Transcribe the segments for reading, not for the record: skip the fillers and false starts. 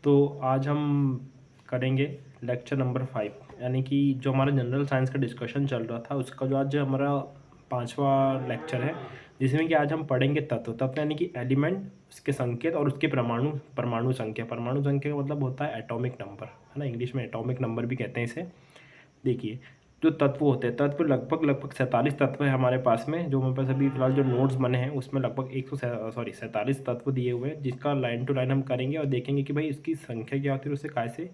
तो आज हम करेंगे लेक्चर नंबर 5, यानी कि जो हमारा जनरल साइंस का डिस्कशन चल रहा था उसका जो आज हमारा 5वां लेक्चर है, जिसमें कि आज हम पढ़ेंगे तत्व यानी कि एलिमेंट, उसके संकेत और उसके परमाणु संख्या का मतलब होता है एटॉमिक नंबर, है ना। इंग्लिश में एटॉमिक नंबर भी कहते हैं इसे। देखिए, जो तत्व होते हैं, तत्व लगभग 47 तत्व है हमारे पास में। जो हमारे पास अभी फिलहाल जो नोट्स बने हैं उसमें लगभग 47 तत्व दिए हुए हैं, जिसका लाइन टू लाइन हम करेंगे और देखेंगे कि भाई इसकी संख्या क्या होती है, उसे कैसे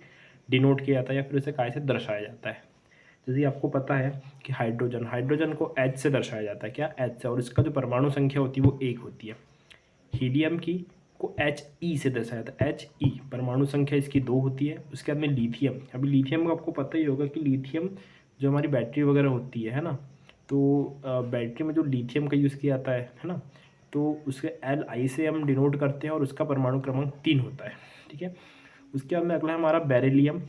डिनोट किया जाता है या फिर उसे कैसे दर्शाया जाता है। जैसे आपको पता है कि हाइड्रोजन को H से दर्शाया जाता है, क्या H से, और इसका जो परमाणु संख्या होती है वो 1 होती है। हीलियम की को He से दर्शाया जाता है, He परमाणु संख्या इसकी 2 होती है। उसके बाद में लिथियम, अभी लिथियम का आपको पता ही होगा कि लिथियम जो हमारी बैटरी वगैरह होती है ना, तो बैटरी में जो लिथियम का यूज़ किया जाता है ना, तो उसके Li से हम डिनोट करते हैं और उसका परमाणु क्रमांक 3 होता है, ठीक है। उसके बाद में अगला है हमारा बेरिलियम,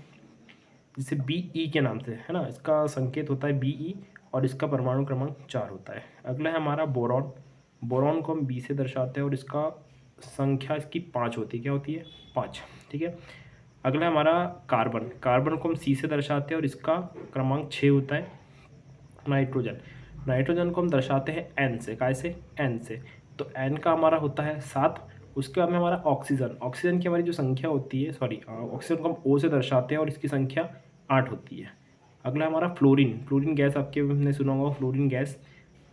जिसे Be के नाम से, है ना, इसका संकेत होता है Be और इसका परमाणु क्रमांक 4 होता है। अगला है हमारा बोरॉन, बोरॉन को हम B से दर्शाते हैं और इसका संख्या इसकी 5 होती है, क्या होती है, 5, ठीक है। अगला है हमारा कार्बन, कार्बन को हम C से दर्शाते हैं और इसका क्रमांक 6 होता है। नाइट्रोजन, नाइट्रोजन को हम दर्शाते हैं N से, कैसे, N से, तो N का हमारा होता है 7। उसके बाद में हमारा ऑक्सीजन, ऑक्सीजन की हमारी जो संख्या होती है, ऑक्सीजन को हम O से दर्शाते हैं और इसकी संख्या 8 होती है। अगला हमारा फ्लोरीन, फ्लोरीन गैस आपके ने सुना होगा, फ्लोरीन गैस,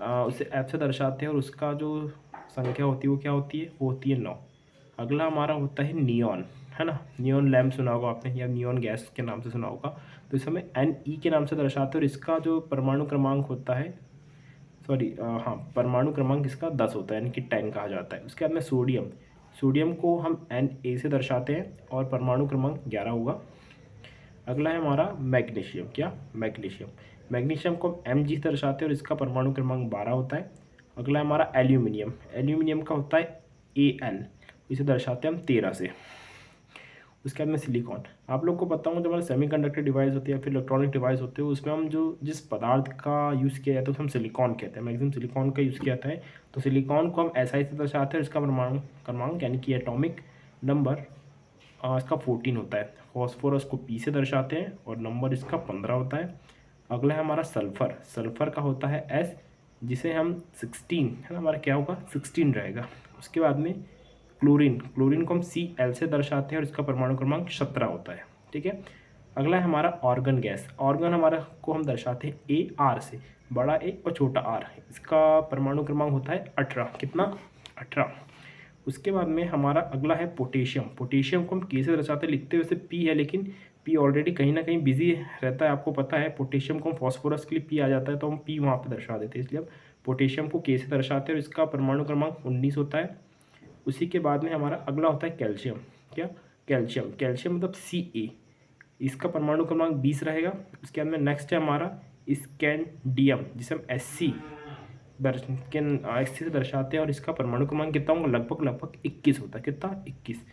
उसे F से दर्शाते हैं और उसका जो संख्या होती है वो क्या होती है, वो होती है 9। अगला हमारा होता है नियॉन, है ना, नियॉन लैम्प सुना होगा आपने या नियॉन गैस के नाम से सुना होगा, तो इसे हमें Ne के नाम से दर्शाते हैं और इसका जो परमाणु क्रमांक होता है, हाँ, परमाणु क्रमांक इसका 10 होता है, यानी कि 10 कहा जाता है। उसके बाद में सोडियम, सोडियम को हम Na से दर्शाते हैं और परमाणु क्रमांक 11 होगा। अगला है हमारा मैग्नीशियम, क्या, मैग्नीशियम, मैग्नीशियम को हम Mg से दर्शाते हैं और इसका परमाणु क्रमांक 12 होता है। अगला है हमारा एल्यूमिनियम, एल्यूमिनियम का होता है Al, इसे दर्शाते हैं हम 13 से। उसके बाद में सिलिकॉन, आप लोग को पता होगा जो हमारे सेमीकंडक्टर डिवाइस होती है या फिर इलेक्ट्रॉनिक डिवाइस होते हैं, उसमें हम जो जिस पदार्थ का यूज़ किया जाता है उसे हम सिलिकॉन कहते हैं, मैक्सिमम सिलिकॉन का यूज़ किया जाता है। तो सिलिकॉन को हम Si से दर्शाते हैं, इसका परमाणु क्रमांक यानी कि एटॉमिक नंबर इसका 14 होता है। फॉस्फोरस को P से दर्शाते हैं और नंबर इसका 15 होता है। अगला है हमारा सल्फ़र, सल्फ़र का होता है S, जिसे हम 16, है ना, हमारा क्या होगा, 16 रहेगा। उसके बाद में क्लोरीन, क्लोरीन को हम Cl से दर्शाते हैं और इसका परमाणु क्रमांक 17 होता है, ठीक है। अगला है हमारा ऑर्गन गैस, ऑर्गन हमारा को हम दर्शाते हैं Ar से, बड़ा A और छोटा r, इसका परमाणु क्रमांक होता है 18, कितना, 18। उसके बाद में हमारा अगला है पोटेशियम, पोटेशियम को हम K से दर्शाते हैं, लिखते हुए वैसे P है लेकिन P ऑलरेडी कहीं ना कहीं बिजी रहता है, आपको पता है। पोटेशियम को हम फॉस्फोरस के लिए P आ जाता है तो हम P वहाँ पे दर्शा देते हैं, इसलिए हम पोटेशियम को K से दर्शाते हैं और इसका परमाणु क्रमांक 19 होता है। उसी के बाद में हमारा अगला होता है कैल्शियम, क्या, कैल्शियम, कैल्शियम मतलब Ca, इसका परमाणु क्रमांक 20 रहेगा। उसके बाद में नेक्स्ट है हमारा स्कैंडियम, जिसे हम Sc से दर्शाते हैं और इसका परमाणु क्रमांक कितना होगा, लगभग 21 होता है, कितना, 21।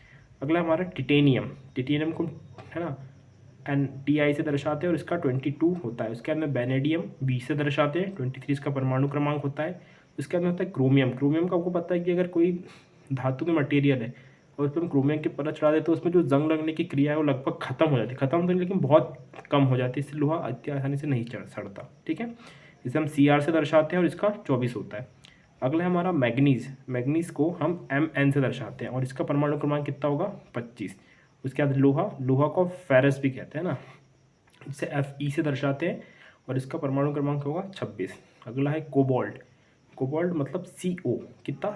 अगला हमारा टिटेनियम, टिटेनियम को, है ना, Ti से दर्शाते हैं और इसका 22 होता है। उसके बाद में बेनेडियम B से दर्शाते हैं, 23 इसका परमाणु क्रमांक होता है। उसके बाद में होता है क्रोमियम, क्रोमियम का आपको पता है कि अगर कोई धातु के मटेरियल है और उस पर हम क्रोमियम की परत चढ़ा देते तो उसमें जो जंग लगने की क्रिया है वो लगभग खत्म हो जाती है, खत्म तो नहीं लेकिन बहुत कम हो जाती है, इससे लोहा अति आसानी से नहीं सड़ता, ठीक है। इसे हम Cr से दर्शाते हैं और इसका 24 होता है। अगला है हमारा मैग्नीज, मैग्नीज को हम Mn से दर्शाते हैं और इसका परमाणु क्रमांक कितना होगा, 25। उसके बाद लोहा, लोहा को फेरस भी कहते हैं ना, इसे Fe से दर्शाते हैं और इसका परमाणु क्रमांक होगा 26। अगला है कोबाल्ट, कोबाल्ट मतलब CO, कितना,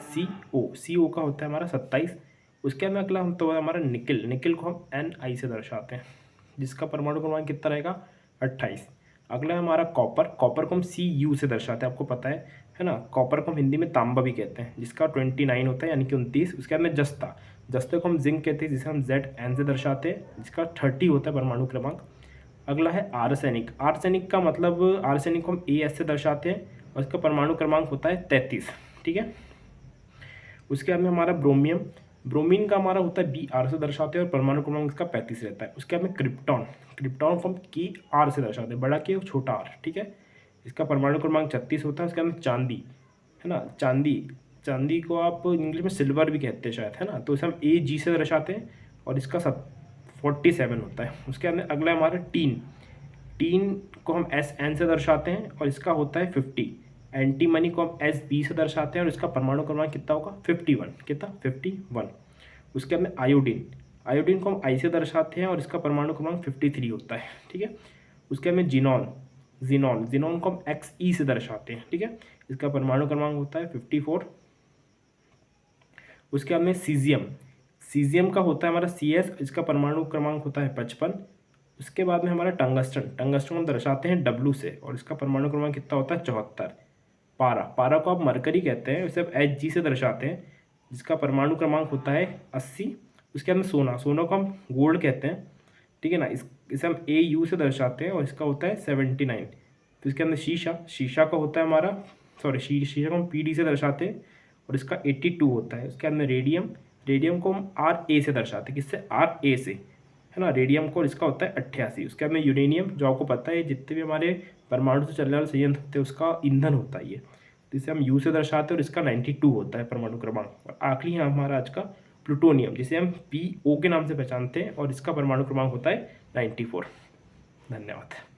CO का होता है हमारा 27। उसके बाद में अगला हम तो हमारा निकल, निकल को हम Ni से दर्शाते हैं जिसका परमाणु क्रमांक कितना रहेगा, 28। अगला है हमारा कॉपर, कॉपर को हम Cu से दर्शाते हैं, आपको पता है ना। कॉपर को हम हिंदी में तांबा भी कहते हैं, जिसका 29 होता है, यानी कि 29। उसके बाद में जस्ता, जस्ते को हम जिंक कहते हैं, जिसे हम Zn से दर्शाते हैं, जिसका 30 होता है परमाणु क्रमांक। अगला है आर्सेनिक, आर्सेनिक का मतलब, आर्सेनिक को हम As से दर्शाते हैं और इसका परमाणु क्रमांक होता है 33, ठीक है। उसके बाद में हमारा ब्रोमियम, ब्रोमीन का हमारा होता है Br से दर्शाते हैं और परमाणु क्रमांक इसका 35 रहता है। उसके बाद में क्रिप्टॉन, क्रिप्टॉन को हम Kr से दर्शाते हैं, बड़ा K और छोटा r, ठीक है, इसका परमाणु क्रमांक 36 होता है। उसके बाद में चांदी, है ना, चांदी, चांदी को आप इंग्लिश में सिल्वर भी कहते हैं शायद, है ना, तो इसे हम Ag से दर्शाते हैं और इसका 47 होता है। उसके अंदर अगला है हमारा टीन। टीन को हम SN से दर्शाते हैं और इसका होता है 50। एंटीमनी को हम SB से दर्शाते हैं और इसका परमाणु क्रमांक कितना होगा 51। कितना 51। उसके अंदर आयोडीन। आयोडीन को हम I से दर्शाते हैं और इसका परमाणु क्रमांक 53 होता है। ठीक है। उसके अंदर जिनॉन। जिनॉन जिनॉन को हम XE से दर्शाते हैं। ठीक है। इसका परमाणु क्रमांक होता है 54। उसके बाद में सीजियम। सीजियम का होता है हमारा CS, इसका परमाणु क्रमांक होता है 55। उसके बाद में हमारा टंगस्टन। टंगस्टन हम दर्शाते हैं W से और इसका परमाणु क्रमांक कितना होता है 74। पारा। पारा को आप मरकरी कहते हैं, इसे आप Hg से दर्शाते हैं जिसका परमाणु क्रमांक होता है 80। उसके अंदर सोना। सोना को हम गोल्ड कहते हैं। ठीक है ना। इसे हम AU से दर्शाते हैं और इसका होता है 79। तो इसके अंदर शीशा। शीशा का होता है हमारा शीशा को हम PD से दर्शाते हैं और इसका 82 होता है। उसके अंदर रेडियम। रेडियम को हम RA से दर्शाते हैं। किससे? RA से, है ना, रेडियम को, इसका होता है 88। उसके अंदर यूरेनियम, जो आपको पता है जितने भी हमारे परमाणु से चलने वाले संयंत्र होते हैं उसका ईंधन होता है ये, तो इसे हम U से दर्शाते हैं और इसका 92 होता है परमाणु क्रमांक। और आखिरी है हमारा आज का प्लूटोनियम, जिसे हम PO के नाम से पहचानते हैं और इसका परमाणु क्रमांक होता है 94। धन्यवाद।